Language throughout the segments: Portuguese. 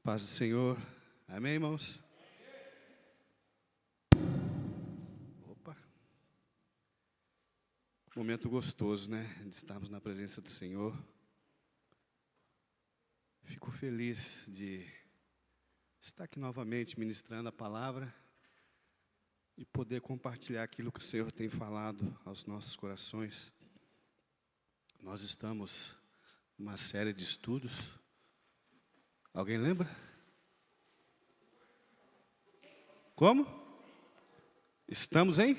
Paz do Senhor. Amém, irmãos? Opa. Momento gostoso, né? De estarmos na presença do Senhor. Fico feliz de estar aqui novamente ministrando a palavra e poder compartilhar aquilo que o Senhor tem falado aos nossos corações. Nós estamos numa série de estudos. Alguém lembra? Como? Estamos em?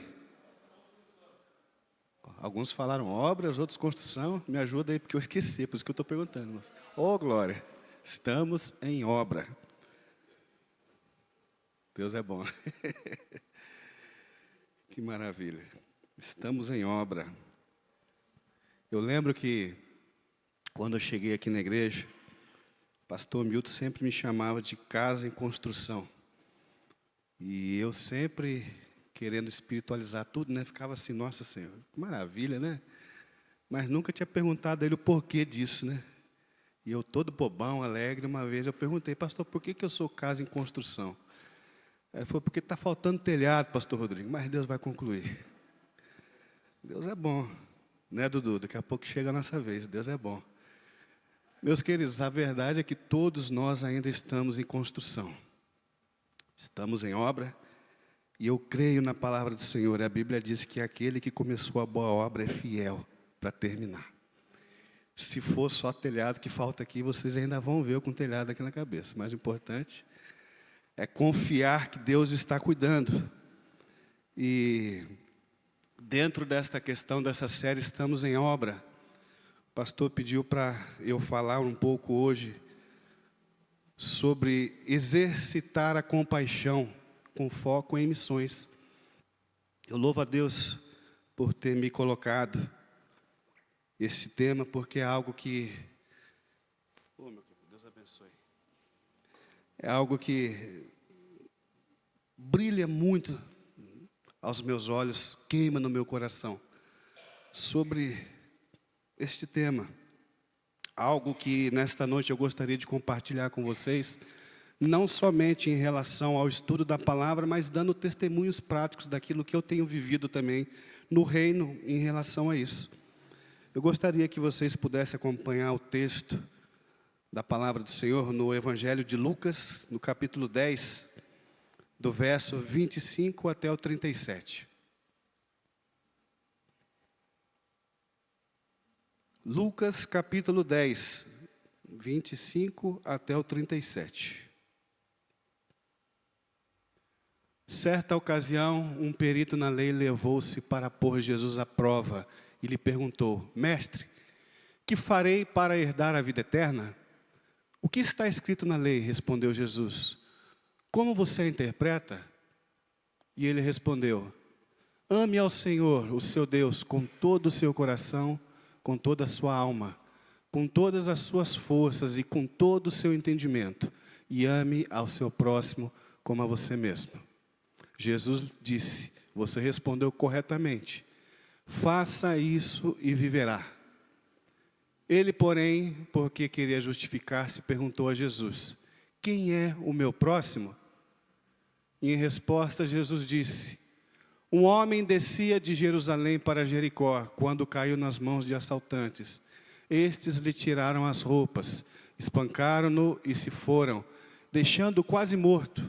Alguns falaram obras, outros construção. Me ajuda aí, porque eu esqueci, por isso que eu estou perguntando. Ô, glória! Estamos em obra. Deus é bom. Que maravilha. Estamos em obra. Eu lembro que, quando eu cheguei aqui na igreja, o pastor Milton sempre me chamava de casa em construção. E eu sempre querendo espiritualizar tudo, né? Ficava assim, nossa Senhor, que maravilha, né? Mas nunca tinha perguntado a ele o porquê disso, né? E eu todo bobão, alegre, uma vez eu perguntei, pastor, por que eu sou casa em construção? Ele falou, porque está faltando telhado, pastor Rodrigo, mas Deus vai concluir. Deus é bom, né, Dudu? Daqui a pouco chega a nossa vez, Deus é bom. Meus queridos, a verdade é que todos nós ainda estamos em construção. Estamos em obra, e eu creio na palavra do Senhor. A Bíblia diz que aquele que começou a boa obra é fiel para terminar. Se for só telhado que falta aqui, vocês ainda vão ver eu com telhado aqui na cabeça. Mas o importante é confiar que Deus está cuidando. E dentro desta questão, dessa série, estamos em obra. O pastor pediu para eu falar um pouco hoje sobre exercitar a compaixão com foco em missões. Eu louvo a Deus por ter me colocado esse tema, porque é algo que, oh, meu querido, Deus abençoe. É algo que brilha muito aos meus olhos, queima no meu coração, sobre este tema. Algo que nesta noite eu gostaria de compartilhar com vocês, não somente em relação ao estudo da palavra, mas dando testemunhos práticos daquilo que eu tenho vivido também no reino em relação a isso. Eu gostaria que vocês pudessem acompanhar o texto da palavra do Senhor no Evangelho de Lucas, no capítulo 10, do verso 25 até o 37. Lucas, capítulo 10, 25 até o 37. Certa ocasião, um perito na lei levou-se para pôr Jesus à prova e lhe perguntou, mestre, que farei para herdar a vida eterna? O que está escrito na lei? Respondeu Jesus. Como você a interpreta? E ele respondeu, ame ao Senhor, o seu Deus, com todo o seu coração, com toda a sua alma, com todas as suas forças e com todo o seu entendimento, e ame ao seu próximo como a você mesmo. Jesus disse, você respondeu corretamente, faça isso e viverá. Ele, porém, porque queria justificar-se, perguntou a Jesus, quem é o meu próximo? E em resposta, Jesus disse, um homem descia de Jerusalém para Jericó, quando caiu nas mãos de assaltantes. Estes lhe tiraram as roupas, espancaram-no e se foram, deixando-o quase morto.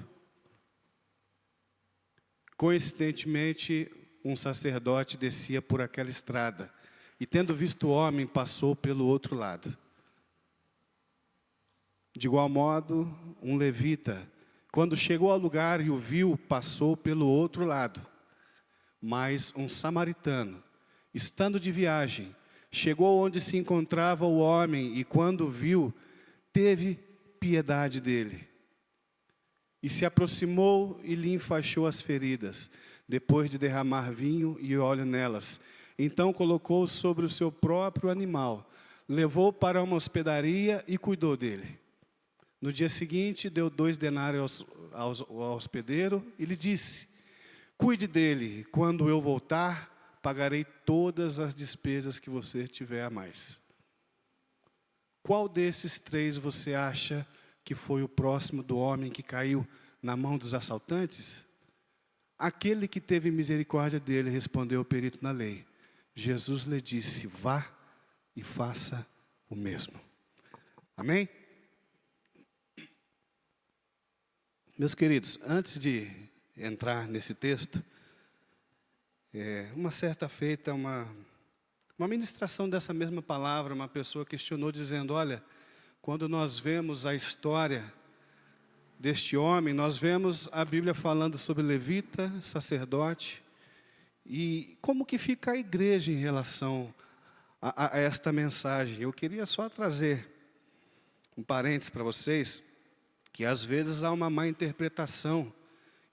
Coincidentemente, um sacerdote descia por aquela estrada, e tendo visto o homem, passou pelo outro lado. De igual modo, um levita, quando chegou ao lugar e o viu, passou pelo outro lado. Mas um samaritano, estando de viagem, chegou onde se encontrava o homem e quando o viu, teve piedade dele. E se aproximou e lhe enfaixou as feridas, depois de derramar vinho e óleo nelas. Então colocou sobre o seu próprio animal, levou para uma hospedaria e cuidou dele. No dia seguinte, deu 2 denários ao hospedeiro e lhe disse, cuide dele, quando eu voltar, pagarei todas as despesas que você tiver a mais. Qual desses 3 você acha que foi o próximo do homem que caiu na mão dos assaltantes? Aquele que teve misericórdia dele respondeu o perito na lei. Jesus lhe disse: vá e faça o mesmo. Amém? Meus queridos, antes de entrar nesse texto, uma certa feita, uma ministração dessa mesma palavra, uma pessoa questionou dizendo: olha, quando nós vemos a história deste homem, nós vemos a Bíblia falando sobre levita, sacerdote, e como que fica a igreja em relação a esta mensagem? Eu queria só trazer um parênteses para vocês, que às vezes há uma má interpretação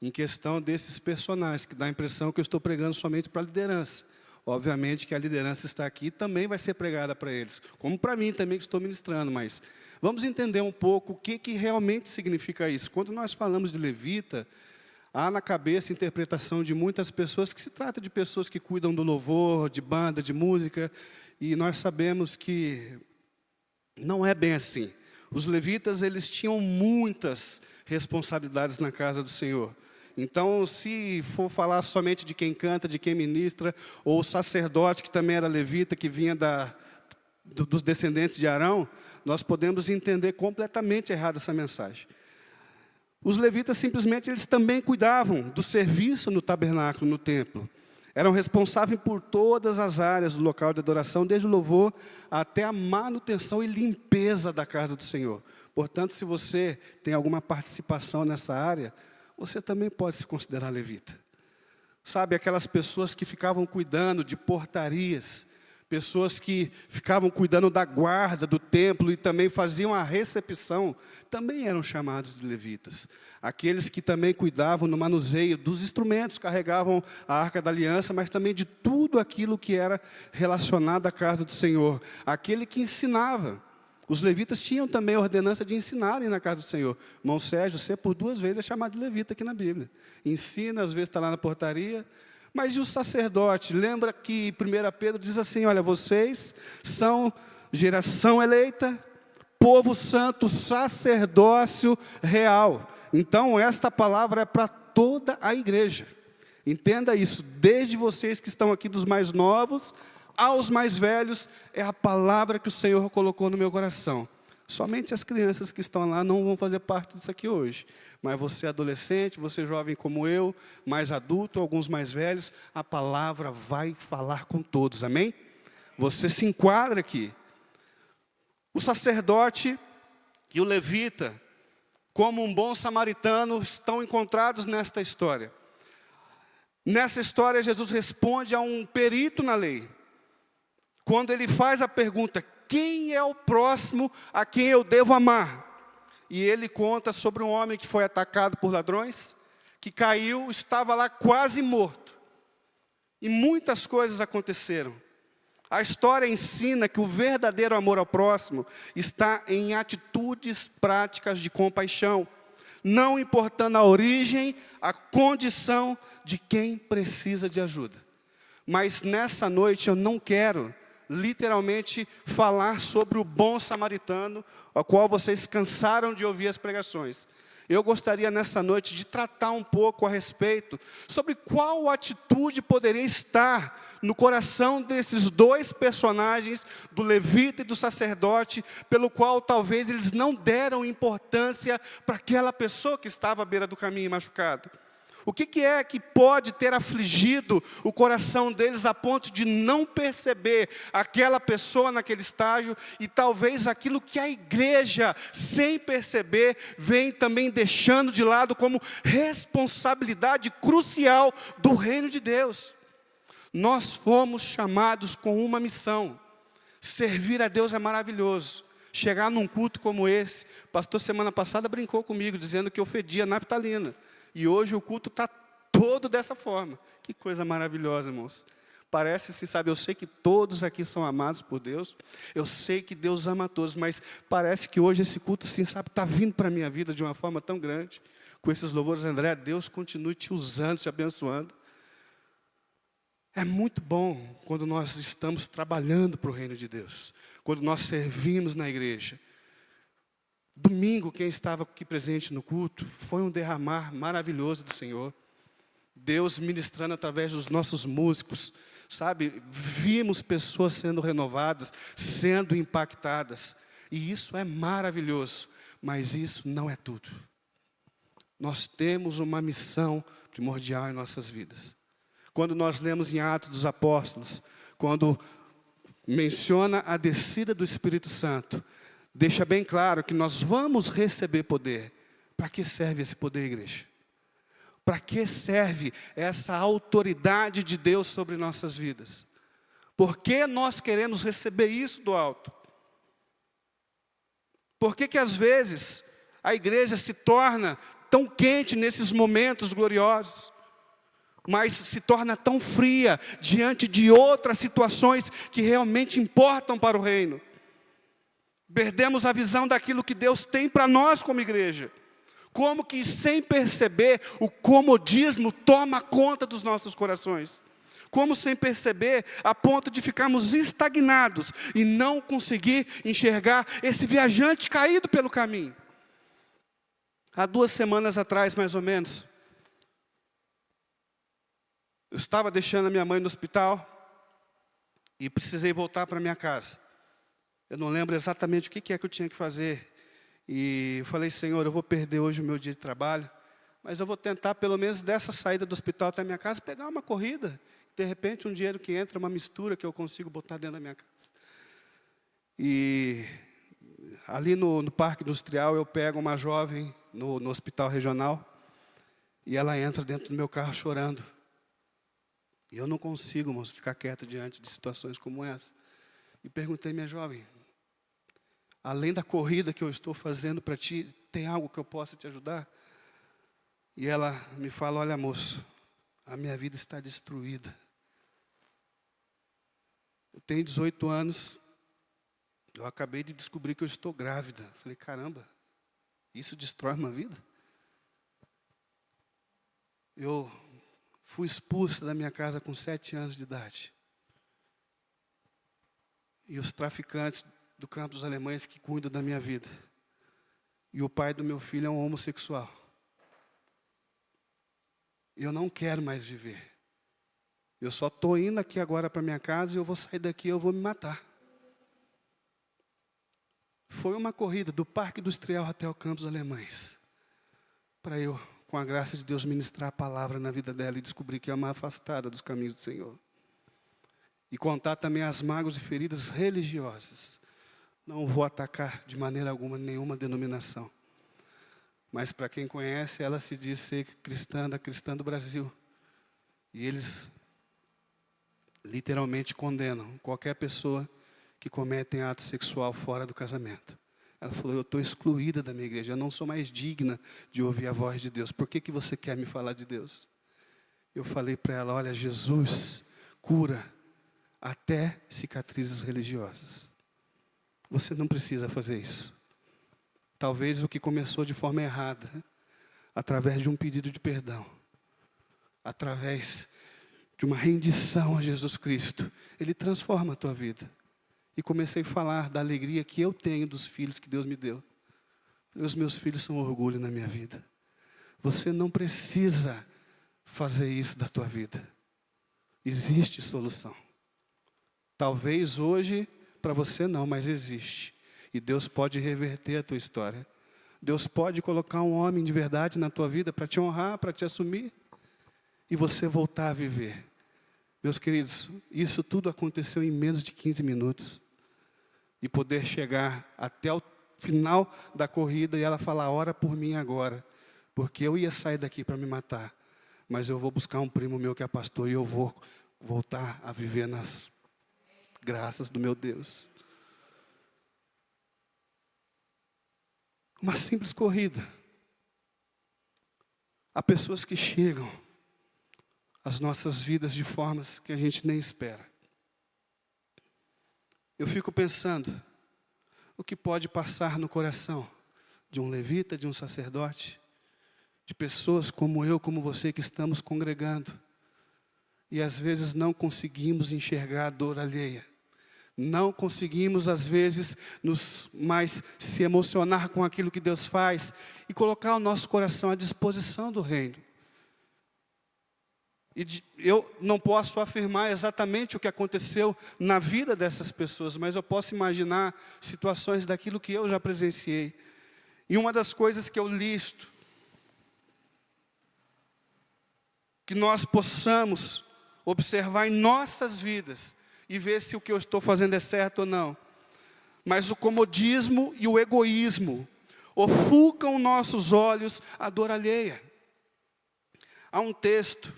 em questão desses personagens, que dá a impressão que eu estou pregando somente para a liderança. Obviamente que a liderança está aqui e também vai ser pregada para eles, como para mim também que estou ministrando, mas vamos entender um pouco o que realmente significa isso. Quando nós falamos de levita, há na cabeça a interpretação de muitas pessoas que se trata de pessoas que cuidam do louvor, de banda, de música, e nós sabemos que não é bem assim. Os levitas, eles tinham muitas responsabilidades na casa do Senhor. Então, se for falar somente de quem canta, de quem ministra, ou o sacerdote, que também era levita, que vinha dos descendentes de Arão, nós podemos entender completamente errado essa mensagem. Os levitas, simplesmente, eles também cuidavam do serviço no tabernáculo, no templo. Eram responsáveis por todas as áreas do local de adoração, desde o louvor até a manutenção e limpeza da casa do Senhor. Portanto, se você tem alguma participação nessa área, você também pode se considerar levita. Sabe, aquelas pessoas que ficavam cuidando de portarias, pessoas que ficavam cuidando da guarda do templo e também faziam a recepção, também eram chamados de levitas. Aqueles que também cuidavam no manuseio dos instrumentos, carregavam a Arca da Aliança, mas também de tudo aquilo que era relacionado à casa do Senhor. Aquele que ensinava. Os levitas tinham também a ordenança de ensinarem na casa do Senhor. Irmão Sérgio, você por 2 vezes é chamado de levita aqui na Bíblia. Ensina, às vezes está lá na portaria. Mas e o sacerdote? Lembra que 1 Pedro diz assim: olha, vocês são geração eleita, povo santo, sacerdócio real. Então, esta palavra é para toda a igreja. Entenda isso, desde vocês que estão aqui, dos mais novos aos mais velhos, é a palavra que o Senhor colocou no meu coração. Somente as crianças que estão lá não vão fazer parte disso aqui hoje. Mas você adolescente, você jovem como eu, mais adulto, alguns mais velhos, a palavra vai falar com todos, amém? Você se enquadra aqui. O sacerdote e o levita, como um bom samaritano, estão encontrados nesta história. Nessa história, Jesus responde a um perito na lei, quando ele faz a pergunta: quem é o próximo a quem eu devo amar? E ele conta sobre um homem que foi atacado por ladrões, que caiu, estava lá quase morto. E muitas coisas aconteceram. A história ensina que o verdadeiro amor ao próximo está em atitudes práticas de compaixão, não importando a origem, a condição de quem precisa de ajuda. Mas nessa noite eu não quero literalmente falar sobre o bom samaritano, ao qual vocês cansaram de ouvir as pregações. Eu gostaria nessa noite de tratar um pouco a respeito sobre qual atitude poderia estar no coração desses 2 personagens, do levita e do sacerdote, pelo qual talvez eles não deram importância para aquela pessoa que estava à beira do caminho machucado. O que é que pode ter afligido o coração deles a ponto de não perceber aquela pessoa naquele estágio, e talvez aquilo que a igreja, sem perceber, vem também deixando de lado como responsabilidade crucial do reino de Deus? Nós fomos chamados com uma missão. Servir a Deus é maravilhoso. Chegar num culto como esse, o pastor semana passada brincou comigo, dizendo que eu fedia naftalina. E hoje o culto está todo dessa forma. Que coisa maravilhosa, irmãos. Parece, se sabe, eu sei que todos aqui são amados por Deus. Eu sei que Deus ama a todos, mas parece que hoje esse culto, assim, sabe, está vindo para a minha vida de uma forma tão grande. Com esses louvores, André, Deus continue te usando, te abençoando. É muito bom quando nós estamos trabalhando para o reino de Deus. Quando nós servimos na igreja. Domingo, quem estava aqui presente no culto, foi um derramar maravilhoso do Senhor. Deus ministrando através dos nossos músicos, sabe? Vimos pessoas sendo renovadas, sendo impactadas. E isso é maravilhoso, mas isso não é tudo. Nós temos uma missão primordial em nossas vidas. Quando nós lemos em Atos dos Apóstolos, quando menciona a descida do Espírito Santo, deixa bem claro que nós vamos receber poder. Para que serve esse poder, igreja? Para que serve essa autoridade de Deus sobre nossas vidas? Por que nós queremos receber isso do alto? Por que às vezes a igreja se torna tão quente nesses momentos gloriosos, mas se torna tão fria diante de outras situações que realmente importam para o reino? Perdemos a visão daquilo que Deus tem para nós como igreja. Como que sem perceber o comodismo toma conta dos nossos corações. Como sem perceber a ponto de ficarmos estagnados e não conseguir enxergar esse viajante caído pelo caminho. Há 2 semanas atrás, mais ou menos, eu estava deixando a minha mãe no hospital e precisei voltar para minha casa. Eu não lembro exatamente o que é que eu tinha que fazer. E eu falei, Senhor, eu vou perder hoje o meu dia de trabalho, mas eu vou tentar, pelo menos dessa saída do hospital até a minha casa, pegar uma corrida. De repente, um dinheiro que entra, uma mistura que eu consigo botar dentro da minha casa. E ali no Parque Industrial, eu pego uma jovem no hospital regional, e ela entra dentro do meu carro chorando. E eu não consigo, moço, ficar quieto diante de situações como essa. E perguntei, minha jovem, além da corrida que eu estou fazendo para ti, tem algo que eu possa te ajudar? E ela me fala, olha, moço, a minha vida está destruída. Eu tenho 18 anos, eu acabei de descobrir que eu estou grávida. Falei, caramba, isso destrói uma vida? Eu fui expulso da minha casa com 7 anos de idade. E os traficantes do campo dos alemães que cuidam da minha vida. E o pai do meu filho é um homossexual. Eu não quero mais viver. Eu só estou indo aqui agora para minha casa e eu vou sair daqui e eu vou me matar. Foi uma corrida do Parque Industrial até o campo dos alemães. Para eu, com a graça de Deus, ministrar a palavra na vida dela e descobrir que é uma afastada dos caminhos do Senhor. E contar também as mágoas e feridas religiosas. Não vou atacar de maneira alguma nenhuma denominação. Mas para quem conhece, ela se diz ser cristã do Brasil. E eles literalmente condenam qualquer pessoa que comete ato sexual fora do casamento. Ela falou, eu estou excluída da minha igreja, eu não sou mais digna de ouvir a voz de Deus. Por que você quer me falar de Deus? Eu falei para ela, olha, Jesus cura até cicatrizes religiosas. Você não precisa fazer isso. Talvez o que começou de forma errada, através de um pedido de perdão, através de uma rendição a Jesus Cristo, Ele transforma a tua vida. E comecei a falar da alegria que eu tenho dos filhos que Deus me deu. Os meus filhos são orgulho na minha vida. Você não precisa fazer isso da tua vida. Existe solução. Talvez hoje, para você não, mas existe. E Deus pode reverter a tua história. Deus pode colocar um homem de verdade na tua vida para te honrar, para te assumir. E você voltar a viver. Meus queridos, isso tudo aconteceu em menos de 15 minutos. E poder chegar até o final da corrida e ela falar, ora por mim agora. Porque eu ia sair daqui para me matar. Mas eu vou buscar um primo meu que é pastor e eu vou voltar a viver nas graças do meu Deus. Uma simples corrida. Há pessoas que chegam às nossas vidas de formas que a gente nem espera. Eu fico pensando, o que pode passar no coração de um levita, de um sacerdote, de pessoas como eu, como você, que estamos congregando, e às vezes não conseguimos enxergar a dor alheia. Não conseguimos, às vezes, mais se emocionar com aquilo que Deus faz e colocar o nosso coração à disposição do reino. Eu não posso afirmar exatamente o que aconteceu na vida dessas pessoas, mas eu posso imaginar situações daquilo que eu já presenciei. E uma das coisas que eu listo, que nós possamos observar em nossas vidas e ver se o que eu estou fazendo é certo ou não. Mas o comodismo e o egoísmo ofuscam nossos olhos à dor alheia. Há um texto,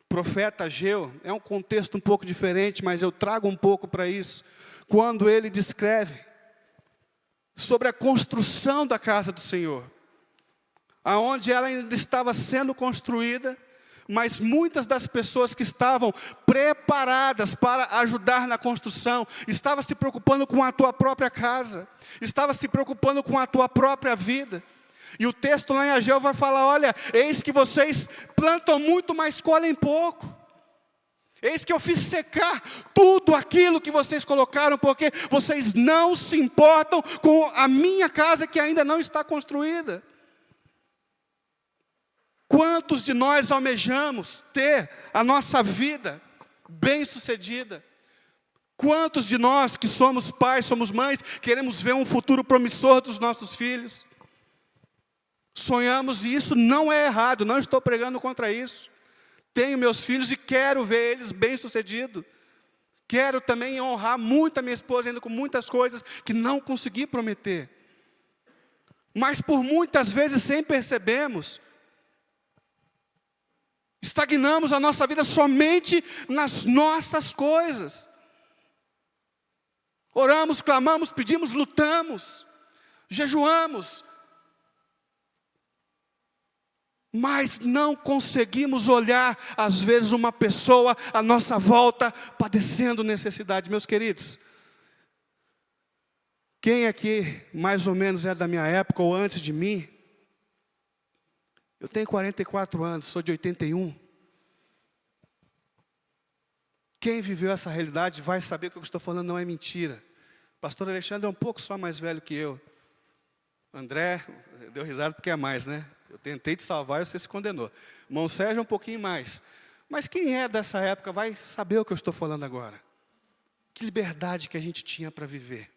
profeta Ageu, é um contexto um pouco diferente, mas eu trago um pouco para isso, quando ele descreve sobre a construção da casa do Senhor, aonde ela ainda estava sendo construída, mas muitas das pessoas que estavam preparadas para ajudar na construção, estavam se preocupando com a tua própria casa, estavam se preocupando com a tua própria vida. E o texto lá em Ageu vai falar, olha, eis que vocês plantam muito, mas colhem pouco. Eis que eu fiz secar tudo aquilo que vocês colocaram, porque vocês não se importam com a minha casa que ainda não está construída. Quantos de nós almejamos ter a nossa vida bem-sucedida? Quantos de nós que somos pais, somos mães, queremos ver um futuro promissor dos nossos filhos? Sonhamos, e isso não é errado, não estou pregando contra isso. Tenho meus filhos e quero ver eles bem-sucedidos. Quero também honrar muito a minha esposa, ainda com muitas coisas que não consegui prometer. Mas por muitas vezes, sem percebermos, estagnamos a nossa vida somente nas nossas coisas. Oramos, clamamos, pedimos, lutamos, jejuamos, mas não conseguimos olhar, às vezes, uma pessoa à nossa volta padecendo necessidade. Meus queridos, quem aqui mais ou menos é da minha época ou antes de mim? Eu tenho 44 anos, sou de 81. Quem viveu essa realidade vai saber que o que eu estou falando não é mentira. O pastor Alexandre é um pouco só mais velho que eu. André, deu risada porque é mais, né? Eu tentei te salvar e você se condenou. Irmão Sérgio é um pouquinho mais. Mas quem é dessa época vai saber o que eu estou falando agora. Que liberdade que a gente tinha para viver.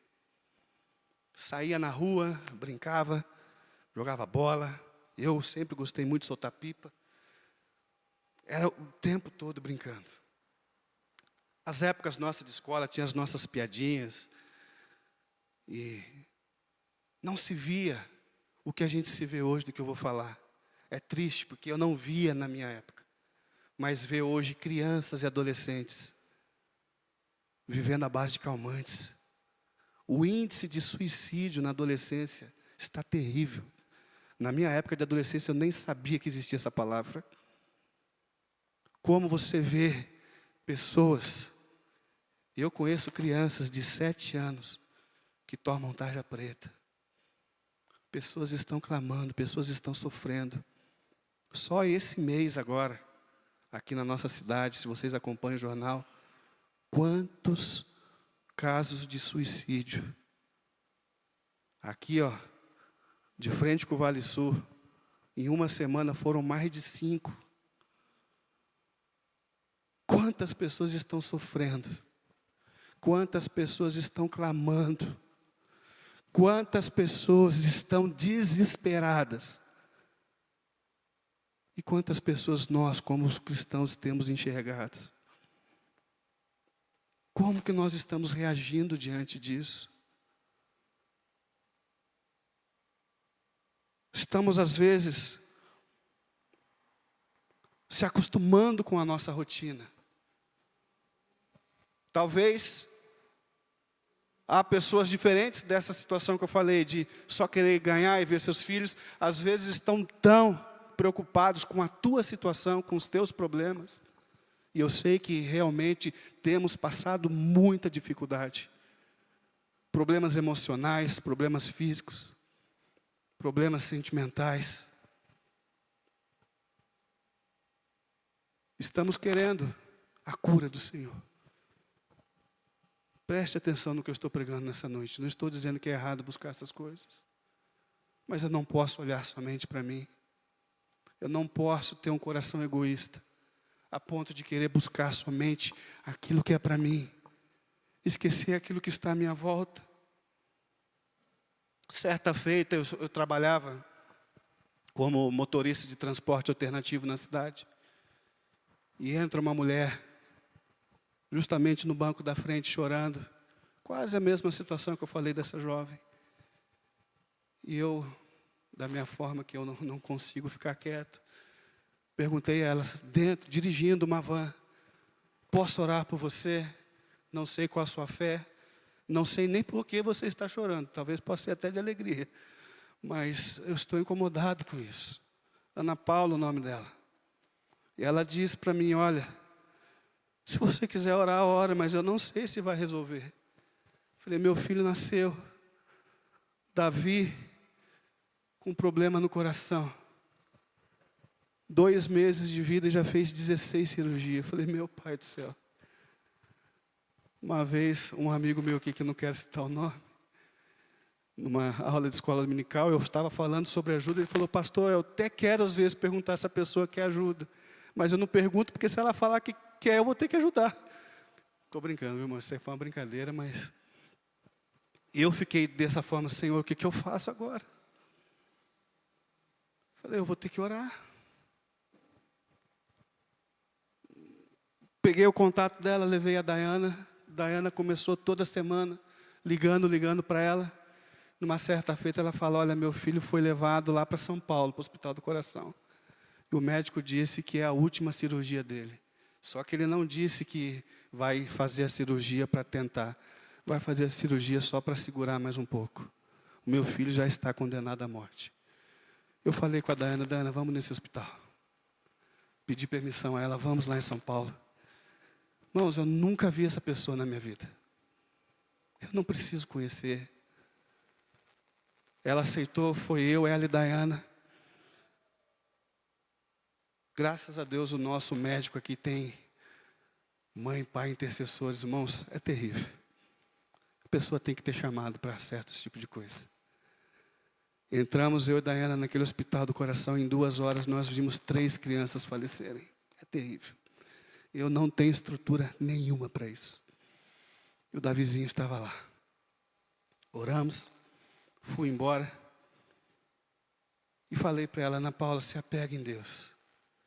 Saía na rua, brincava, jogava bola. Eu sempre gostei muito de soltar pipa. Era o tempo todo brincando. As épocas nossas de escola tinha as nossas piadinhas. E não se via o que a gente se vê hoje do que eu vou falar. É triste, porque eu não via na minha época. Mas ver hoje crianças e adolescentes vivendo à base de calmantes. O índice de suicídio na adolescência está terrível. Na minha época de adolescência eu nem sabia que existia essa palavra. Como você vê pessoas, eu conheço crianças de 7 anos que tomam tarja preta. Pessoas estão clamando, pessoas estão sofrendo. Só esse mês agora, aqui na nossa cidade, se vocês acompanham o jornal, quantos casos de suicídio. Aqui, ó, de frente com o Vale Sul, em uma semana foram mais de 5. Quantas pessoas estão sofrendo? Quantas pessoas estão clamando? Quantas pessoas estão desesperadas? E quantas pessoas nós, como os cristãos, temos enxergados? Como que nós estamos reagindo diante disso? Estamos, às vezes, se acostumando com a nossa rotina. Talvez há pessoas diferentes dessa situação que eu falei, de só querer ganhar e ver seus filhos, às vezes estão tão preocupados com a tua situação, com os teus problemas. E eu sei que realmente temos passado muita dificuldade. Problemas emocionais, problemas físicos, problemas sentimentais. Estamos querendo a cura do Senhor. Preste atenção no que eu estou pregando nessa noite. Não estou dizendo que é errado buscar essas coisas. Mas eu não posso olhar somente para mim. Eu não posso ter um coração egoísta, a ponto de querer buscar somente aquilo que é para mim. Esquecer aquilo que está à minha volta. Certa feita, eu trabalhava como motorista de transporte alternativo na cidade. E entra uma mulher, justamente no banco da frente, chorando. Quase a mesma situação que eu falei dessa jovem. E eu, da minha forma que eu não consigo ficar quieto, perguntei a ela, dentro, dirigindo uma van, posso orar por você? Não sei qual a sua fé, não sei nem por que você está chorando, talvez possa ser até de alegria, mas eu estou incomodado com isso. Ana Paula, o nome dela. E ela disse para mim, olha, se você quiser orar, ora, mas eu não sei se vai resolver. Falei, meu filho nasceu, Davi, com problema no coração. 2 meses de vida e já fez 16 cirurgias. Falei, meu pai do céu. Uma vez, um amigo meu aqui, que não quero citar o nome, numa aula de escola dominical, eu estava falando sobre ajuda, ele falou, pastor, eu até quero às vezes perguntar se a pessoa quer ajuda, mas eu não pergunto, porque se ela falar que quer, eu vou ter que ajudar. Estou brincando, viu, irmão? Isso aí foi uma brincadeira, mas eu fiquei dessa forma, Senhor, o que eu faço agora? Falei, eu vou ter que orar. Peguei o contato dela, levei a Dayana. Dayana começou toda semana, ligando para ela. Numa certa feita ela falou, olha, meu filho foi levado lá para São Paulo, para o Hospital do Coração. E o médico disse que é a última cirurgia dele. Só que ele não disse que vai fazer a cirurgia para tentar. Vai fazer a cirurgia só para segurar mais um pouco. O meu filho já está condenado à morte. Eu falei com a Dayana, Dayana, vamos nesse hospital. Pedi permissão a ela, vamos lá em São Paulo. Irmãos, eu nunca vi essa pessoa na minha vida. Eu não preciso conhecer. Ela aceitou, foi eu, ela e Dayana. Graças a Deus o nosso médico aqui tem mãe, pai, intercessores. Irmãos, é terrível. A pessoa tem que ter chamado para certos tipos de coisa. Entramos, eu e Dayana, naquele hospital do coração. Em 2 horas nós vimos 3 crianças falecerem. É terrível. Eu não tenho estrutura nenhuma para isso. E o Davizinho estava lá. Oramos, fui embora. E falei para ela, Ana Paula, se apega em Deus.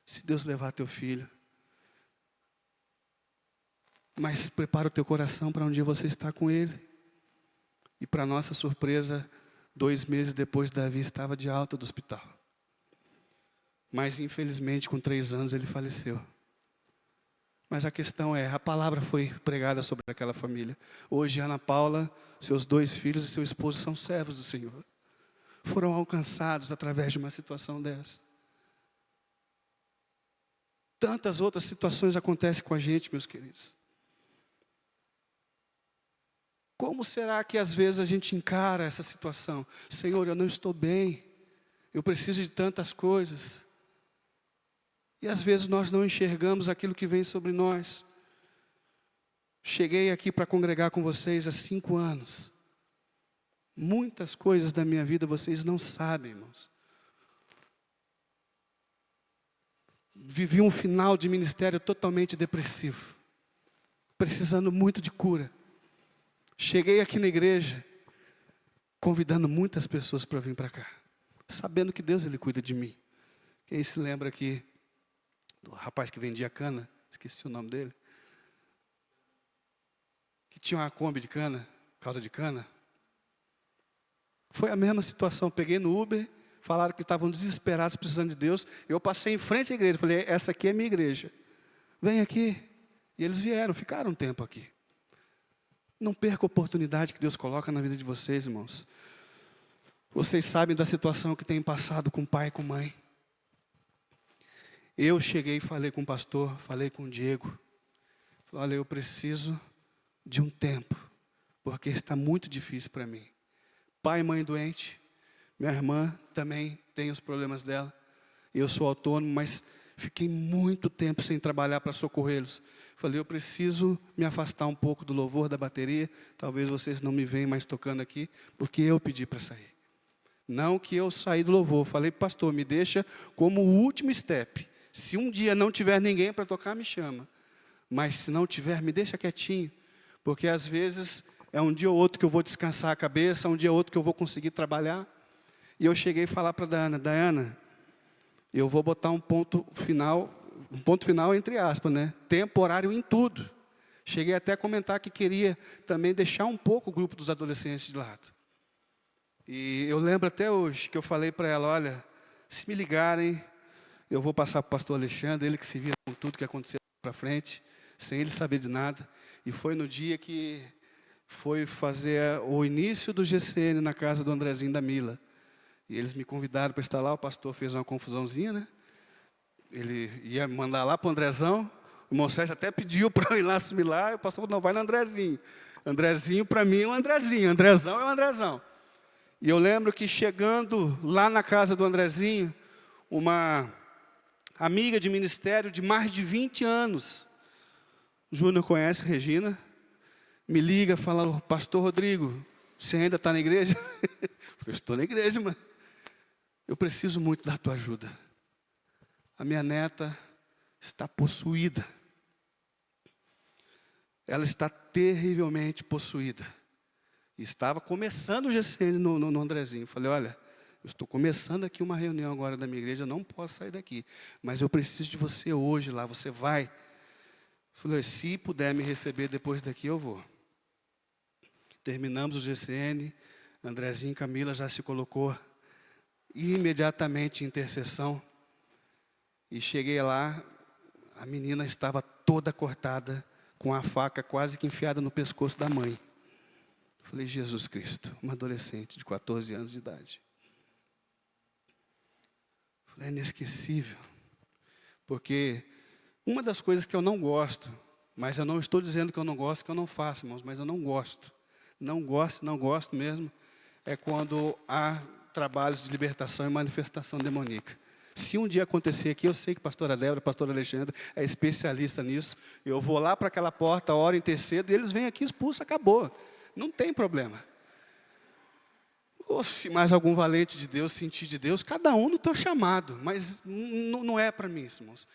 Se Deus levar teu filho. Mas prepara o teu coração para um dia você estar com ele. E para nossa surpresa, 2 meses depois, Davi estava de alta do hospital. Mas infelizmente, com 3 anos, ele faleceu. Mas a questão é, a palavra foi pregada sobre aquela família. Hoje, Ana Paula, seus 2 filhos e seu esposo são servos do Senhor. Foram alcançados através de uma situação dessa. Tantas outras situações acontecem com a gente, meus queridos. Como será que às vezes a gente encara essa situação? Senhor, eu não estou bem. Eu preciso de tantas coisas. E às vezes nós não enxergamos aquilo que vem sobre nós. Cheguei aqui para congregar com vocês há 5 anos. Muitas coisas da minha vida vocês não sabem, irmãos. Vivi um final de ministério totalmente depressivo. Precisando muito de cura. Cheguei aqui na igreja, convidando muitas pessoas para vir para cá. Sabendo que Deus, Ele cuida de mim. Quem se lembra aqui do rapaz que vendia cana, esqueci o nome dele, que tinha uma Kombi de cana, calda de cana. Foi a mesma situação, peguei no Uber, falaram que estavam desesperados, precisando de Deus. Eu passei em frente à igreja, falei, essa aqui é minha igreja, vem aqui. E eles vieram, ficaram um tempo aqui. Não perca a oportunidade que Deus coloca na vida de vocês, irmãos. Vocês sabem da situação que tem passado com pai e com mãe. Eu cheguei e falei com o pastor, falei com o Diego. Falei, olha, eu preciso de um tempo, porque está muito difícil para mim. Pai e mãe doente, minha irmã também tem os problemas dela. Eu sou autônomo, mas fiquei muito tempo sem trabalhar para socorrê-los. Falei, eu preciso me afastar um pouco do louvor da bateria. Talvez vocês não me venham mais tocando aqui, porque eu pedi para sair. Não que eu saí do louvor. Falei, pastor, me deixa como o último step. Se um dia não tiver ninguém para tocar, me chama. Mas se não tiver, me deixa quietinho. Porque às vezes é um dia ou outro que eu vou descansar a cabeça, um dia ou outro que eu vou conseguir trabalhar. E eu cheguei a falar para a Diana, eu vou botar um ponto final entre aspas, né? Temporário em tudo. Cheguei até a comentar que queria também deixar um pouco o grupo dos adolescentes de lado. E eu lembro até hoje que eu falei para ela, olha, se me ligarem, eu vou passar para o pastor Alexandre, ele que se vira com tudo que aconteceu para frente, sem ele saber de nada. E foi no dia que foi fazer o início do GCN na casa do Andrezinho da Mila. E eles me convidaram para estar lá, o pastor fez uma confusãozinha, né? Ele ia mandar lá para o Andrezão, o irmão Sérgio até pediu para eu ir lá assumir lá, e o pastor falou, não, vai no Andrezinho. Andrezinho, para mim, é o Andrezinho, Andrezão é o Andrezão. E eu lembro que chegando lá na casa do Andrezinho, uma amiga de ministério de mais de 20 anos, Júnior conhece Regina, me liga, fala, pastor Rodrigo, você ainda está na igreja? Eu falei, estou na igreja, mano. Eu preciso muito da tua ajuda. A minha neta está possuída. Ela está terrivelmente possuída. E estava começando o GCN no Andrezinho. Falei, olha, eu estou começando aqui uma reunião agora da minha igreja, eu não posso sair daqui. Mas eu preciso de você hoje lá, você vai. Falei, se puder me receber depois daqui, eu vou. Terminamos o GCN, Andrezinho e Camila já se colocou imediatamente em intercessão. E cheguei lá, a menina estava toda cortada, com a faca quase que enfiada no pescoço da mãe. Falei, Jesus Cristo, uma adolescente de 14 anos de idade. Falei, é inesquecível. Porque uma das coisas que eu não gosto, mas eu não estou dizendo que eu não gosto, que eu não faço, irmãos, mas eu não gosto. Não gosto mesmo, é quando há trabalhos de libertação e manifestação demoníaca. Se um dia acontecer aqui, eu sei que a pastora Débora, a pastora Alexandre é especialista nisso. Eu vou lá para aquela porta, oro, intercedo, e eles vêm aqui, expulsam, acabou. Não tem problema. Ou se mais algum valente de Deus, sentir de Deus, cada um no teu chamado. Mas não é para mim, irmãos.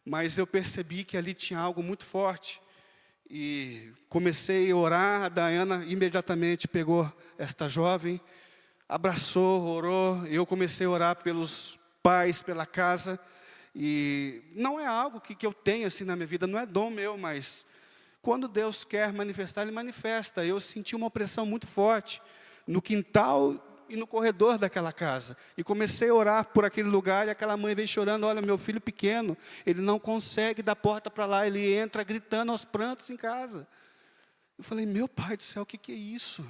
Mas eu percebi que ali tinha algo muito forte. E comecei a orar, a Diana imediatamente pegou esta jovem, abraçou, orou. Eu comecei a orar pelos pais, pela casa. E não é algo que eu tenho assim na minha vida, não é dom meu, mas quando Deus quer manifestar, Ele manifesta. Eu senti uma opressão muito forte no quintal e no corredor daquela casa. E comecei a orar por aquele lugar, e aquela mãe veio chorando, olha, meu filho pequeno, ele não consegue da porta para lá, ele entra gritando aos prantos em casa. Eu falei, meu pai do céu, o que é isso?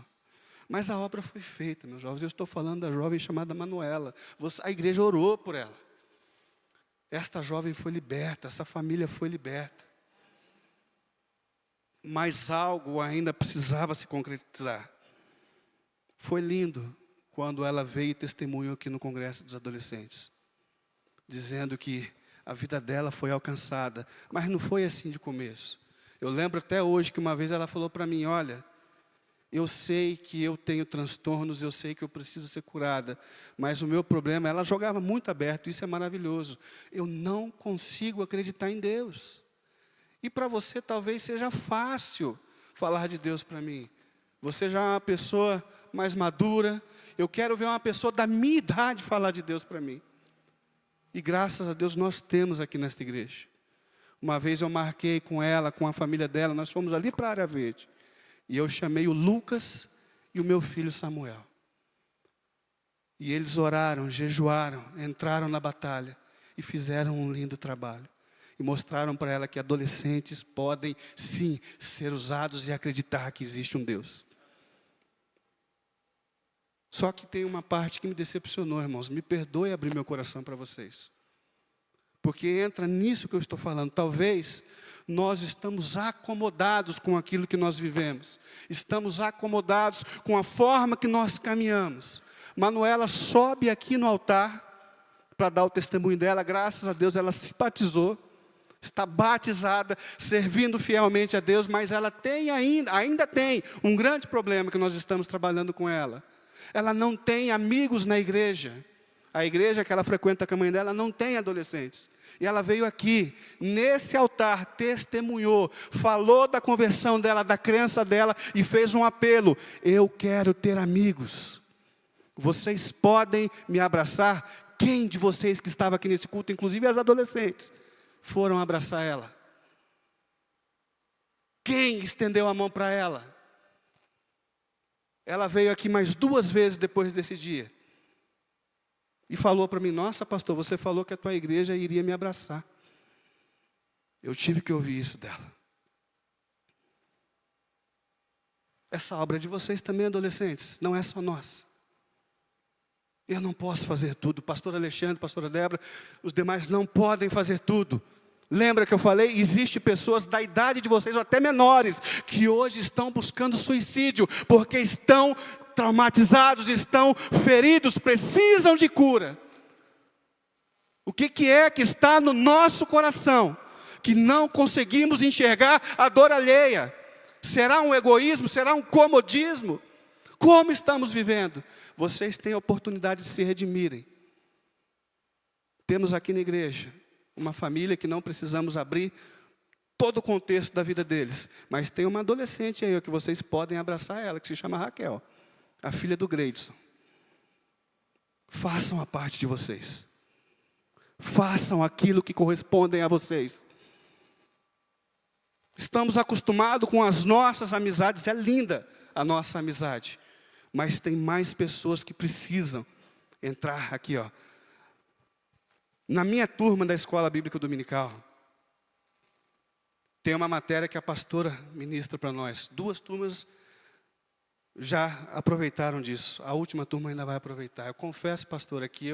Mas a obra foi feita, meus jovens. Eu estou falando da jovem chamada Manuela. A igreja orou por ela. Esta jovem foi liberta, essa família foi liberta. Mas algo ainda precisava se concretizar. Foi lindo quando ela veio e testemunhou aqui no Congresso dos Adolescentes, dizendo que a vida dela foi alcançada, mas não foi assim de começo. Eu lembro até hoje que uma vez ela falou para mim, olha, eu sei que eu tenho transtornos, eu sei que eu preciso ser curada, mas o meu problema, ela jogava muito aberto, isso é maravilhoso. Eu não consigo acreditar em Deus. E para você talvez seja fácil falar de Deus para mim. Você já é uma pessoa mais madura, eu quero ver uma pessoa da minha idade falar de Deus para mim. E graças a Deus nós temos aqui nesta igreja. Uma vez eu marquei com ela, com a família dela, nós fomos ali para a Área Verde. E eu chamei o Lucas e o meu filho Samuel. E eles oraram, jejuaram, entraram na batalha e fizeram um lindo trabalho. E mostraram para ela que adolescentes podem, sim, ser usados e acreditar que existe um Deus. Só que tem uma parte que me decepcionou, irmãos. Me perdoe abrir meu coração para vocês. Porque entra nisso que eu estou falando. Talvez nós estamos acomodados com aquilo que nós vivemos. Estamos acomodados com a forma que nós caminhamos. Manuela sobe aqui no altar para dar o testemunho dela. Graças a Deus ela se batizou. está batizada, servindo fielmente a Deus, mas ela ainda tem um grande problema que nós estamos trabalhando com ela. Ela não tem amigos na igreja. A igreja que ela frequenta com a mãe dela não tem adolescentes. E ela veio aqui, nesse altar, testemunhou, falou da conversão dela, da crença dela, e fez um apelo: eu quero ter amigos. Vocês podem me abraçar? Quem de vocês que estava aqui nesse culto, inclusive as adolescentes, foram abraçar ela? Quem estendeu a mão para ela? Ela veio aqui mais 2 vezes depois desse dia. E falou para mim: nossa, pastor, você falou que a tua igreja iria me abraçar. Eu tive que ouvir isso dela. Essa obra é de vocês também, adolescentes, não é só nossa. Eu não posso fazer tudo. Pastor Alexandre, pastora Débora, os demais não podem fazer tudo. Lembra que eu falei? Existem pessoas da idade de vocês, ou até menores, que hoje estão buscando suicídio, porque estão traumatizados, estão feridos, precisam de cura. O que é que está no nosso coração, que não conseguimos enxergar a dor alheia? Será um egoísmo? Será um comodismo? Como estamos vivendo? Vocês têm a oportunidade de se redimirem. Temos aqui na igreja uma família que não precisamos abrir todo o contexto da vida deles, mas tem uma adolescente aí que vocês podem abraçar ela, que se chama Raquel, a filha do Greidson. Façam a parte de vocês. Façam aquilo que correspondem a vocês. Estamos acostumados com as nossas amizades, é linda a nossa amizade, mas tem mais pessoas que precisam entrar aqui, ó. Na minha turma da Escola Bíblica Dominical, tem uma matéria que a pastora ministra para nós. 2 turmas já aproveitaram disso. A última turma ainda vai aproveitar. Eu confesso, pastora, que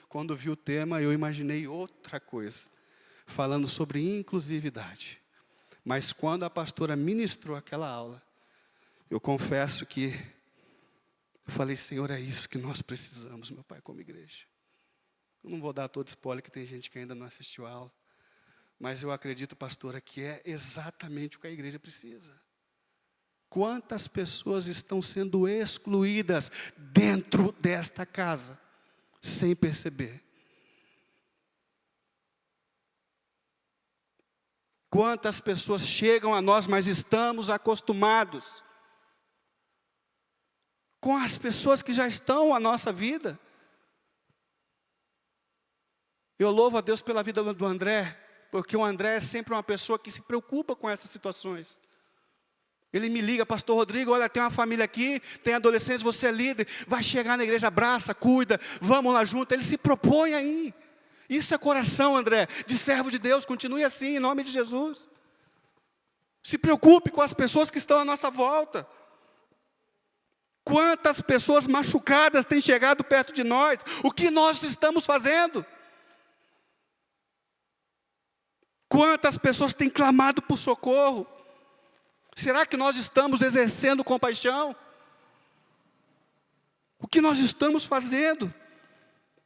quando vi o tema, eu imaginei outra coisa, falando sobre inclusividade. Mas quando a pastora ministrou aquela aula, eu confesso que eu falei: Senhor, é isso que nós precisamos, meu Pai, como igreja. Eu não vou dar todo spoiler, que tem gente que ainda não assistiu a aula. Mas eu acredito, pastora, que é exatamente o que a igreja precisa. Quantas pessoas estão sendo excluídas dentro desta casa, sem perceber? Quantas pessoas chegam a nós, mas estamos acostumados com as pessoas que já estão na nossa vida. Eu louvo a Deus pela vida do André, porque o André é sempre uma pessoa que se preocupa com essas situações. Ele me liga: pastor Rodrigo, olha, tem uma família aqui, tem adolescentes, você é líder, vai chegar na igreja, abraça, cuida, vamos lá junto. Ele se propõe aí. Isso é coração, André, de servo de Deus. Continue assim, em nome de Jesus. Se preocupe com as pessoas que estão à nossa volta. Quantas pessoas machucadas têm chegado perto de nós? O que nós estamos fazendo? Quantas pessoas têm clamado por socorro? Será que nós estamos exercendo compaixão? O que nós estamos fazendo?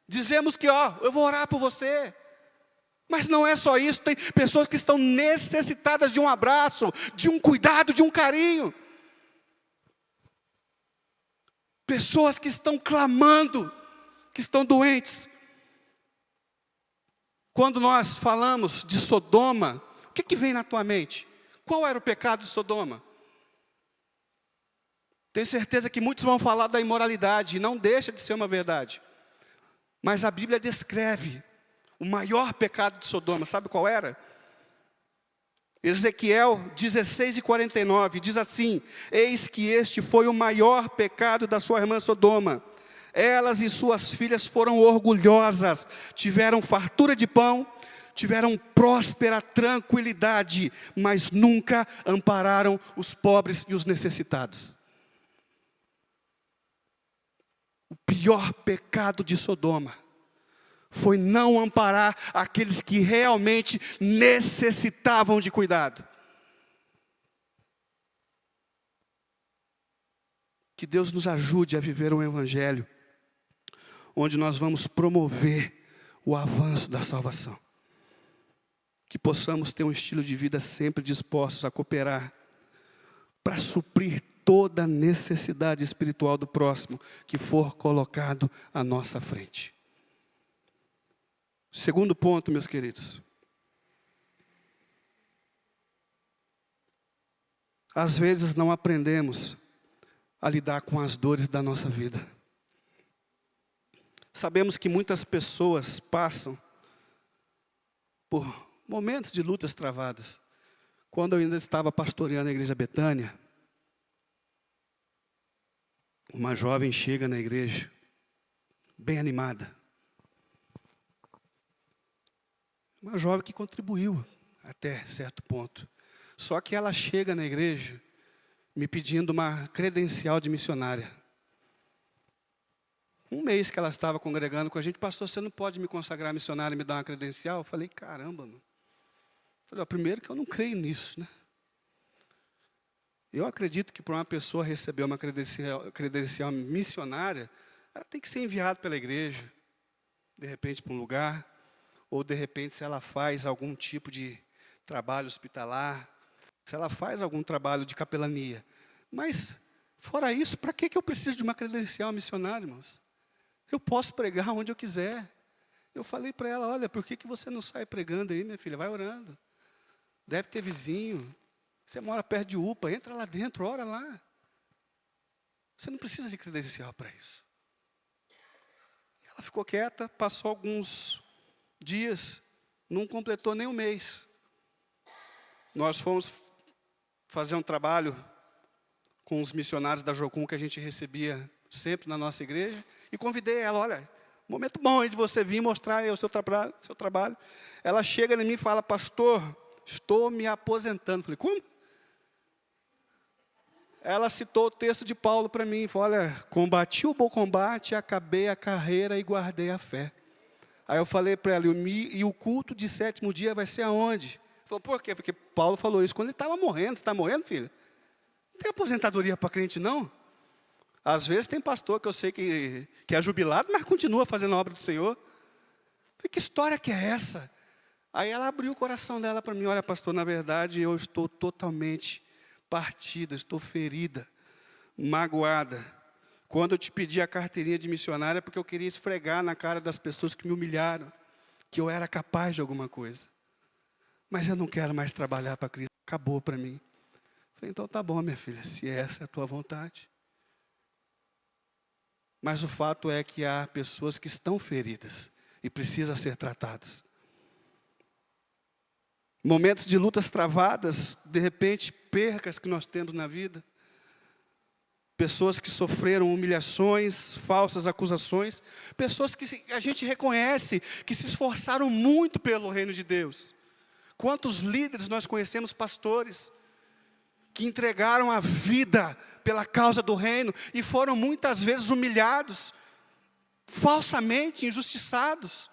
Dizemos que, eu vou orar por você. Mas não é só isso, tem pessoas que estão necessitadas de um abraço, de um cuidado, de um carinho. Pessoas que estão clamando, que estão doentes. Quando nós falamos de Sodoma, o que vem na tua mente? Qual era o pecado de Sodoma? Tenho certeza que muitos vão falar da imoralidade, e não deixa de ser uma verdade. Mas a Bíblia descreve o maior pecado de Sodoma. Sabe qual era? Ezequiel 16:49 diz assim: eis que este foi o maior pecado da sua irmã Sodoma. Elas e suas filhas foram orgulhosas, tiveram fartura de pão, tiveram próspera tranquilidade, mas nunca ampararam os pobres e os necessitados. O pior pecado de Sodoma foi não amparar aqueles que realmente necessitavam de cuidado. Que Deus nos ajude a viver um evangelho onde nós vamos promover o avanço da salvação. que possamos ter um estilo de vida sempre dispostos a cooperar para suprir toda a necessidade espiritual do próximo que for colocado à nossa frente. Segundo ponto, meus queridos. Às vezes não aprendemos a lidar com as dores da nossa vida. Sabemos que muitas pessoas passam por momentos de lutas travadas. Quando eu ainda estava pastoreando a igreja Betânia, uma jovem chega na igreja, bem animada. Uma jovem que contribuiu até certo ponto. Só que ela chega na igreja me pedindo uma credencial de missionária. Um mês que ela estava congregando com a gente, pastor, você não pode me consagrar missionária e me dar uma credencial? Eu falei, caramba, mano. Falei, primeiro que eu não creio nisso, né? Eu acredito que para uma pessoa receber uma credencial missionária, ela tem que ser enviada pela igreja, de repente para um lugar, ou de repente se ela faz algum tipo de trabalho hospitalar, se ela faz algum trabalho de capelania. Mas, fora isso, para que eu preciso de uma credencial missionária, irmãos? Eu posso pregar onde eu quiser. Eu falei para ela, olha, por que você não sai pregando aí, minha filha? Vai orando. Deve ter vizinho. Você mora perto de UPA, entra lá dentro, ora lá. Você não precisa de credencial para isso. Ela ficou quieta, passou alguns dias, não completou nem um mês. Nós fomos fazer um trabalho com os missionários da Jocum que a gente recebia sempre na nossa igreja, e convidei ela, olha, momento bom aí de você vir mostrar aí o seu trabalho. Ela chega em mim e fala, pastor, estou me aposentando. Falei, como? Ela citou o texto de Paulo para mim, falou, olha, combati o bom combate, acabei a carreira e guardei a fé. Aí eu falei para ela, e o culto de 7º dia vai ser aonde? Falou, por quê? Porque Paulo falou isso quando ele estava morrendo. Você está morrendo, filho? Não tem aposentadoria para crente, não? Às vezes tem pastor que eu sei que é jubilado, mas continua fazendo a obra do Senhor. Falei, que história que é essa? Aí ela abriu o coração dela para mim. Olha, pastor, na verdade eu estou totalmente partida, estou ferida, magoada. Quando eu te pedi a carteirinha de missionária, é porque eu queria esfregar na cara das pessoas que me humilharam, que eu era capaz de alguma coisa. Mas eu não quero mais trabalhar para Cristo, acabou para mim. Falei, então tá bom, minha filha, se essa é a tua vontade. Mas o fato é que há pessoas que estão feridas e precisam ser tratadas. Momentos de lutas travadas, de repente, percas que nós temos na vida. Pessoas que sofreram humilhações, falsas acusações. Pessoas que a gente reconhece que se esforçaram muito pelo reino de Deus. Quantos líderes nós conhecemos, pastores, que entregaram a vida pela causa do reino e foram muitas vezes humilhados, falsamente injustiçados.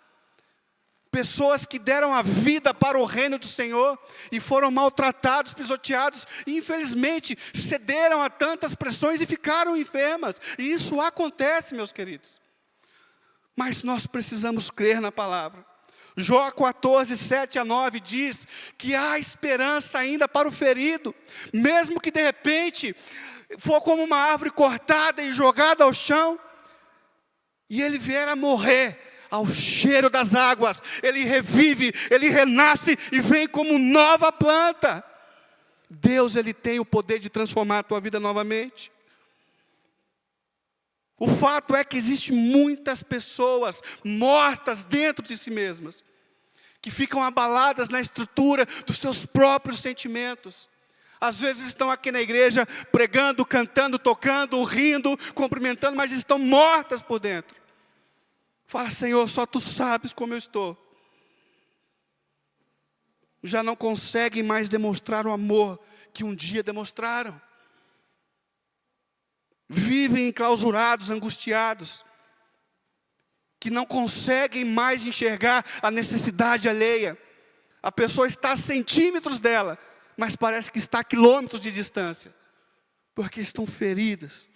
Pessoas que deram a vida para o reino do Senhor e foram maltratados, pisoteados, e infelizmente cederam a tantas pressões e ficaram enfermas. E isso acontece, meus queridos. Mas nós precisamos crer na palavra. Jó 14, 7-9 diz que há esperança ainda para o ferido, mesmo que de repente for como uma árvore cortada e jogada ao chão, e ele vier a morrer ao cheiro das águas, ele revive, ele renasce e vem como nova planta. Deus, ele tem o poder de transformar a tua vida novamente. O fato é que existem muitas pessoas mortas dentro de si mesmas, que ficam abaladas na estrutura dos seus próprios sentimentos. Às vezes estão aqui na igreja pregando, cantando, tocando, rindo, cumprimentando, mas estão mortas por dentro. Fala, Senhor, só Tu sabes como eu estou. Já não conseguem mais demonstrar o amor que um dia demonstraram. Vivem enclausurados, angustiados, que não conseguem mais enxergar a necessidade alheia. A pessoa está a centímetros dela, mas parece que está a quilômetros de distância, porque estão feridas.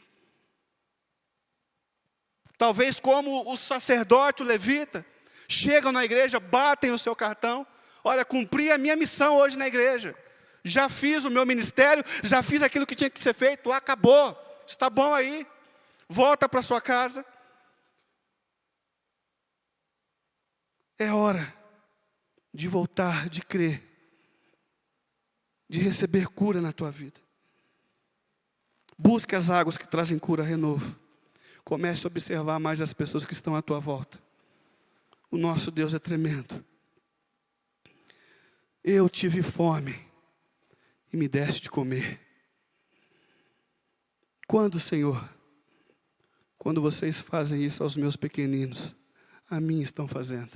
Talvez como o sacerdote, o levita, chegam na igreja, batem o seu cartão, Olha, cumpri a minha missão hoje na igreja. Já fiz o meu ministério, já fiz aquilo que tinha que ser feito, acabou. Está bom aí. Volta para sua casa. É hora de voltar, de crer, de receber cura na tua vida. Busque as águas que trazem cura, renovo. Comece a observar mais as pessoas que estão à tua volta. O nosso Deus é tremendo. Eu tive fome e me deste de comer. Quando, Senhor? Quando vocês fazem isso aos meus pequeninos, a mim estão fazendo.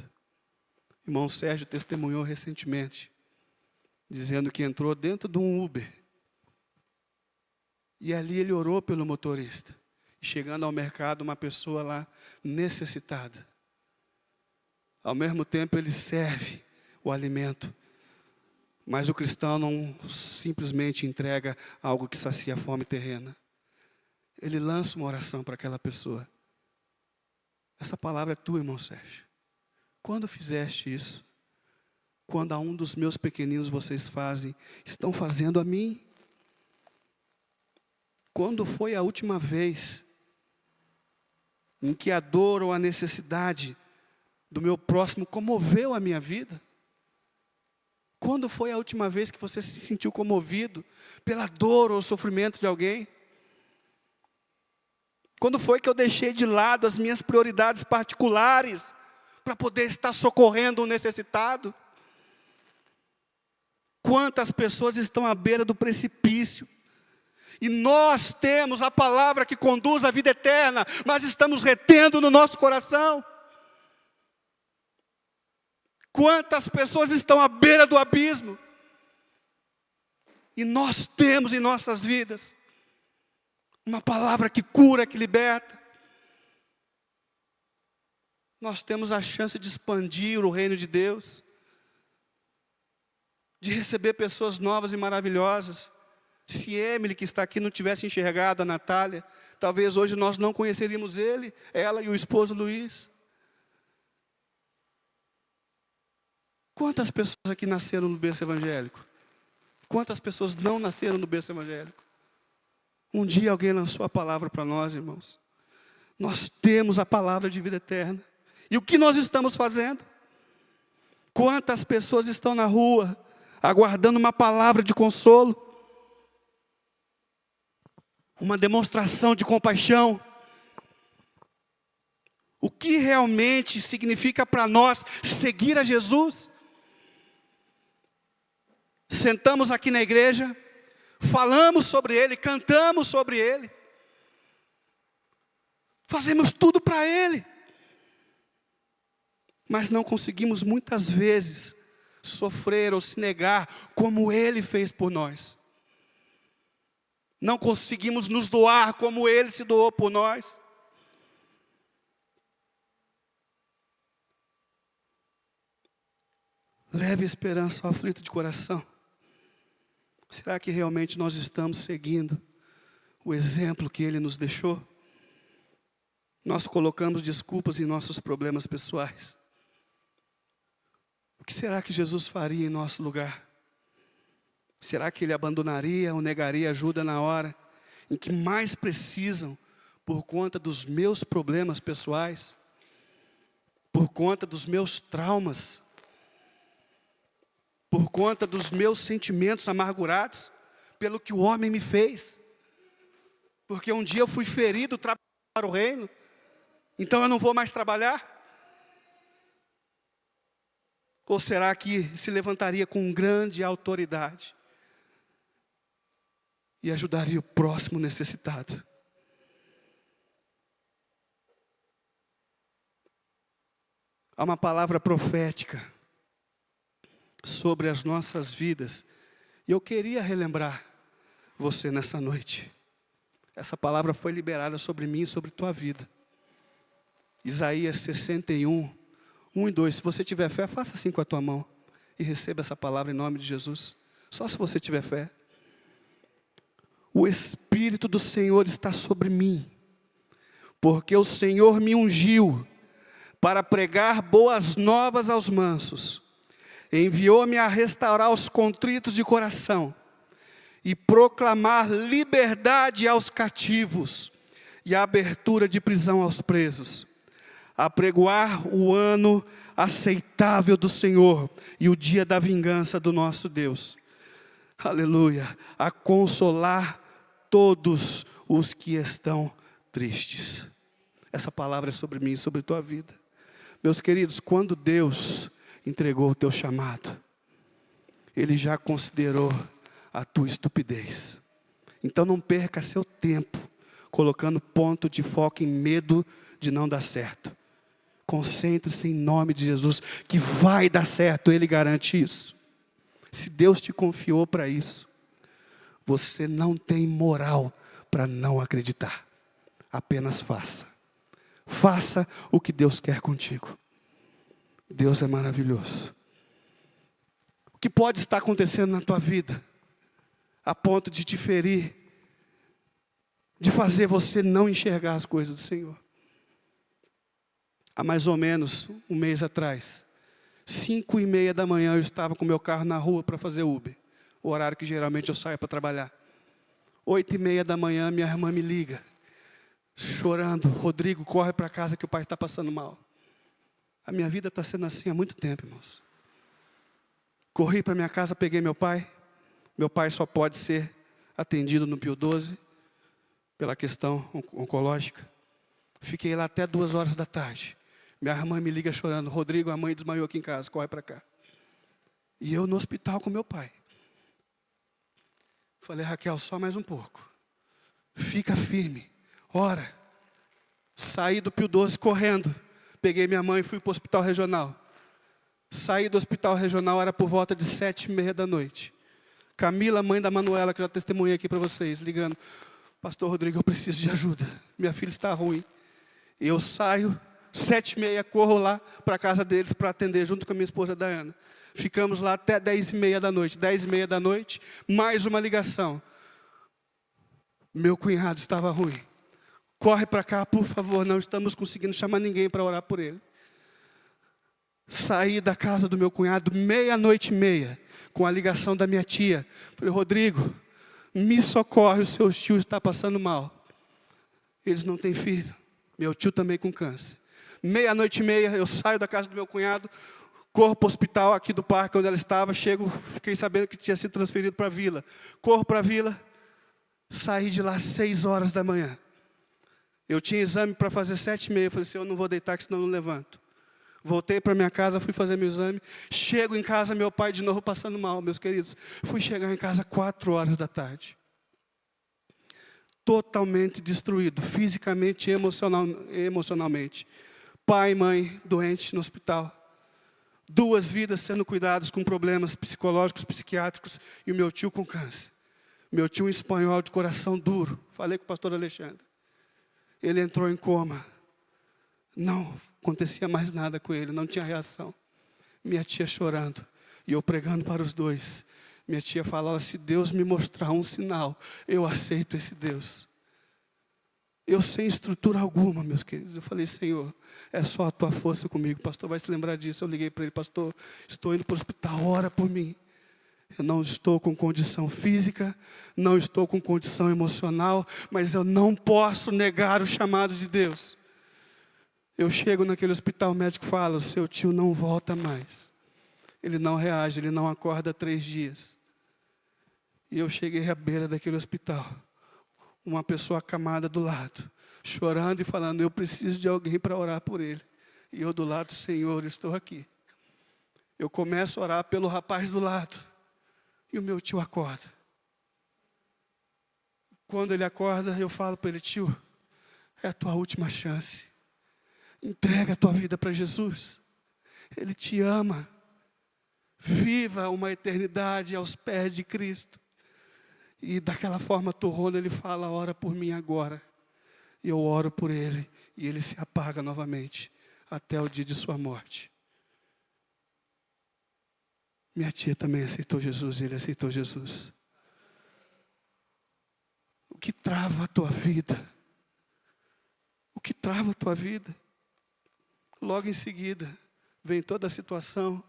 O irmão Sérgio testemunhou recentemente, dizendo que entrou dentro de um Uber. E ali ele orou pelo motorista. E chegando ao mercado, uma pessoa lá necessitada. Ao mesmo tempo ele serve o alimento. Mas o cristão não simplesmente entrega algo que sacia a fome terrena. Ele lança uma oração para aquela pessoa. Essa palavra é tua, irmão Sérgio. Quando fizeste isso? Quando a um dos meus pequeninos vocês fazem, estão fazendo a mim? Quando foi a última vez em que a dor ou a necessidade do meu próximo comoveu a minha vida? Quando foi a última vez que você se sentiu comovido pela dor ou sofrimento de alguém? Quando foi que eu deixei de lado as minhas prioridades particulares para poder estar socorrendo um necessitado? Quantas pessoas estão à beira do precipício? E nós temos a palavra que conduz à vida eterna, mas estamos retendo no nosso coração. Quantas pessoas estão à beira do abismo? E nós temos em nossas vidas uma palavra que cura, que liberta. Nós temos a chance de expandir o reino de Deus, de receber pessoas novas e maravilhosas. Se Emily, que está aqui, não tivesse enxergado a Natália, talvez hoje nós não conheceríamos ela e o esposo Luiz. Quantas pessoas aqui nasceram no berço evangélico? Quantas pessoas não nasceram no berço evangélico? Um dia alguém lançou a palavra para nós, irmãos. Nós temos a palavra de vida eterna. E o que nós estamos fazendo? Quantas pessoas estão na rua, aguardando uma palavra de consolo? Uma demonstração de compaixão? O que realmente significa para nós seguir a Jesus? Sentamos aqui na igreja, falamos sobre Ele, cantamos sobre Ele, fazemos tudo para Ele, mas não conseguimos muitas vezes sofrer ou se negar como Ele fez por nós. Não conseguimos nos doar como Ele se doou por nós. Leve esperança ao aflito de coração. Será que realmente nós estamos seguindo o exemplo que Ele nos deixou? Nós colocamos desculpas em nossos problemas pessoais. O que será que Jesus faria em nosso lugar? Será que Ele abandonaria ou negaria ajuda na hora em que mais precisam por conta dos meus problemas pessoais? Por conta dos meus traumas? Por conta dos meus sentimentos amargurados, pelo que o homem me fez. Porque um dia eu fui ferido para o reino, então eu não vou mais trabalhar? Ou será que se levantaria com grande autoridade e ajudaria o próximo necessitado? Há uma palavra profética sobre as nossas vidas. E eu queria relembrar você nessa noite. Essa palavra foi liberada sobre mim e sobre tua vida. Isaías 61, 1 e 2. Se você tiver fé, faça assim com a tua mão e receba essa palavra em nome de Jesus. Só se você tiver fé. O Espírito do Senhor está sobre mim, porque o Senhor me ungiu para pregar boas novas aos mansos. Enviou-me a restaurar os contritos de coração e proclamar liberdade aos cativos e a abertura de prisão aos presos, a pregoar o ano aceitável do Senhor e o dia da vingança do nosso Deus. Aleluia. A consolar todos os que estão tristes. Essa palavra é sobre mim e sobre a tua vida. Meus queridos, quando Deus entregou o teu chamado, Ele já considerou a tua estupidez. Então não perca seu tempo colocando ponto de foco em medo de não dar certo. Concentre-se em nome de Jesus, que vai dar certo, Ele garante isso. Se Deus te confiou para isso, você não tem moral para não acreditar. Apenas faça. Faça o que Deus quer contigo. Deus é maravilhoso. O que pode estar acontecendo na tua vida a ponto de te ferir, de fazer você não enxergar as coisas do Senhor? Há mais ou menos um mês atrás, 5:30 da manhã, eu estava com meu carro na rua para fazer Uber, o horário que geralmente eu saio para trabalhar. 8:30 da manhã, minha irmã me liga, chorando: Rodrigo, corre para casa que o pai está passando mal. A minha vida está sendo assim há muito tempo, irmãos. Corri para minha casa, peguei meu pai. Meu pai só pode ser atendido no Pio 12, pela questão oncológica. Fiquei lá até 2 horas da tarde. Minha irmã me liga chorando: Rodrigo, a mãe desmaiou aqui em casa, corre para cá. E eu no hospital com meu pai. Falei: Raquel, só mais um pouco. Fica firme, ora. Saí do Pio 12 correndo. Peguei minha mãe e fui para o hospital regional. Saí do hospital regional, era por volta de 7:30 da noite. Camila, mãe da Manuela, que eu já testemunhei aqui para vocês, ligando: Pastor Rodrigo, eu preciso de ajuda. Minha filha está ruim. Eu saio, 7:30, corro lá para a casa deles para atender junto com a minha esposa Daiana. Ficamos lá até 10:30 da noite. 10:30 da noite, mais uma ligação. Meu cunhado estava ruim. Corre para cá, por favor, não estamos conseguindo chamar ninguém para orar por ele. Saí da casa do meu cunhado 00:30, com a ligação da minha tia. Falei: Rodrigo, me socorre, o seu tio está passando mal. Eles não têm filho. Meu tio também com câncer. 00:30, eu saio da casa do meu cunhado, corro para o hospital aqui do parque onde ela estava, chego, fiquei sabendo que tinha sido transferido para a vila. Corro para a vila, saí de lá 6 horas da manhã. Eu tinha exame para fazer 7:30, falei assim: eu não vou deitar, que senão eu não levanto. Voltei para minha casa, fui fazer meu exame. Chego em casa, meu pai de novo passando mal, meus queridos. Fui chegar em casa 4 horas da tarde. Totalmente destruído, fisicamente e emocionalmente. Pai e mãe doentes no hospital. 2 vidas sendo cuidadas com problemas psicológicos, psiquiátricos. E o meu tio com câncer. Meu tio, um espanhol de coração duro. Falei com o pastor Alexandre. Ele entrou em coma. Não acontecia mais nada com ele, não tinha reação. Minha tia chorando e eu pregando para os dois. Minha tia falava: se Deus me mostrar um sinal, eu aceito esse Deus. Eu sem estrutura alguma, meus queridos. Eu falei: Senhor, é só a tua força comigo. O pastor vai se lembrar disso. Eu liguei para ele: pastor, estou indo para o hospital, ora por mim. Eu não estou com condição física, não estou com condição emocional, mas eu não posso negar o chamado de Deus. Eu chego naquele hospital, o médico fala: o seu tio não volta mais. Ele não reage, ele não acorda há 3 dias. E eu cheguei à beira daquele hospital, uma pessoa acamada do lado, chorando e falando: eu preciso de alguém para orar por ele. E eu do lado: Senhor, estou aqui. Eu começo a orar pelo rapaz do lado. E o meu tio acorda. Quando ele acorda, eu falo para ele: tio, é a tua última chance. Entrega a tua vida para Jesus. Ele te ama. Viva uma eternidade aos pés de Cristo. E daquela forma torrona, ele fala: ora por mim agora. E eu oro por ele. E ele se apaga novamente, até o dia de sua morte. Minha tia também aceitou Jesus, e ele aceitou Jesus. O que trava a tua vida? O que trava a tua vida? Logo em seguida, vem toda a situação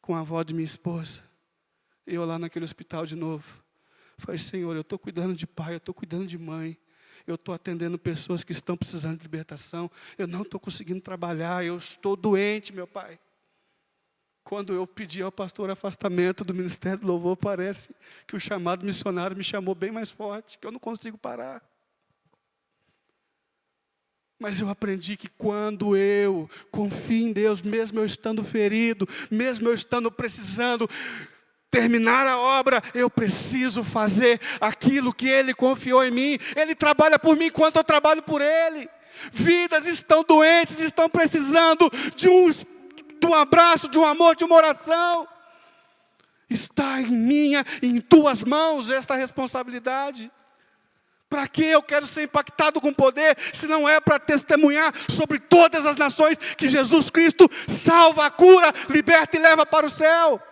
com a avó de minha esposa. Eu lá naquele hospital de novo. Falei, Senhor, eu estou cuidando de pai, eu estou cuidando de mãe. Eu estou atendendo pessoas que estão precisando de libertação. Eu não estou conseguindo trabalhar, eu estou doente, meu Pai. Quando eu pedi ao pastor afastamento do Ministério do Louvor, parece que o chamado missionário me chamou bem mais forte, que eu não consigo parar. Mas eu aprendi que quando eu confio em Deus, mesmo eu estando ferido, mesmo eu estando precisando terminar a obra, eu preciso fazer aquilo que Ele confiou em mim. Ele trabalha por mim enquanto eu trabalho por Ele. Vidas estão doentes, estão precisando de um abraço, de um amor, de uma oração. Está em minha, em tuas mãos esta responsabilidade. Para que eu quero ser impactado com poder, se não é para testemunhar sobre todas as nações que Jesus Cristo salva, cura, liberta e leva para o céu?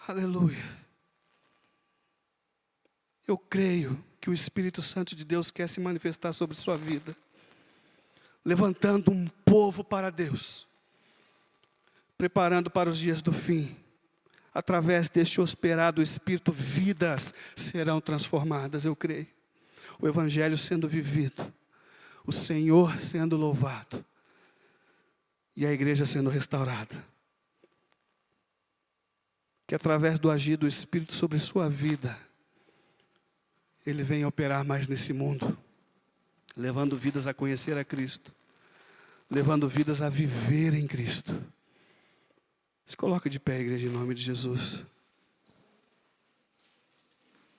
Aleluia. Eu creio que o Espírito Santo de Deus quer se manifestar sobre sua vida, levantando um povo para Deus, preparando para os dias do fim. Através deste hosperar do Espírito, vidas serão transformadas, eu creio. O Evangelho sendo vivido, o Senhor sendo louvado, e a igreja sendo restaurada. Que através do agir do Espírito sobre sua vida, Ele venha operar mais nesse mundo, levando vidas a conhecer a Cristo, levando vidas a viver em Cristo. Se coloca de pé, igreja, em nome de Jesus.